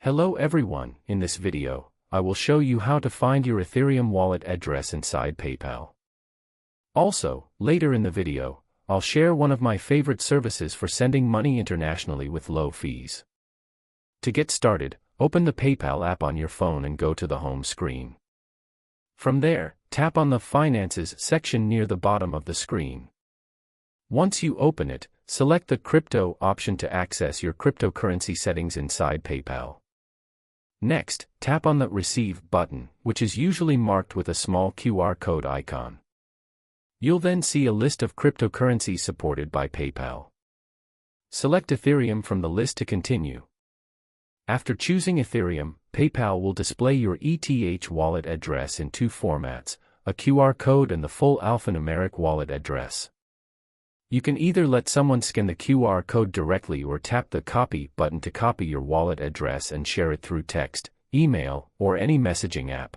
Hello everyone, in this video, I will show you how to find your Ethereum wallet address inside PayPal. Also, later in the video, I'll share one of my favorite services for sending money internationally with low fees. To get started, open the PayPal app on your phone and go to the home screen. From there, tap on the Finances section near the bottom of the screen. Once you open it, select the Crypto option to access your cryptocurrency settings inside PayPal. Next, tap on the Receive button, which is usually marked with a small QR code icon. You'll then see a list of cryptocurrencies supported by PayPal. Select Ethereum from the list to continue. After choosing Ethereum, PayPal will display your ETH wallet address in two formats, a QR code and the full alphanumeric wallet address. You can either let someone scan the QR code directly or tap the Copy button to copy your wallet address and share it through text, email, or any messaging app.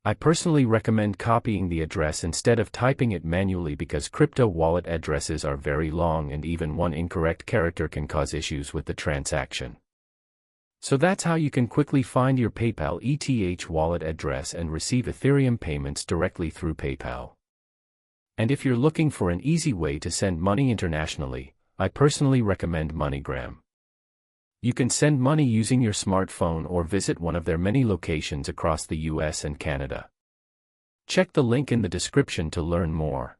I personally recommend copying the address instead of typing it manually because crypto wallet addresses are very long and even one incorrect character can cause issues with the transaction. So that's how you can quickly find your PayPal ETH wallet address and receive Ethereum payments directly through PayPal. And if you're looking for an easy way to send money internationally, I personally recommend MoneyGram. You can send money using your smartphone or visit one of their many locations across the US and Canada. Check the link in the description to learn more.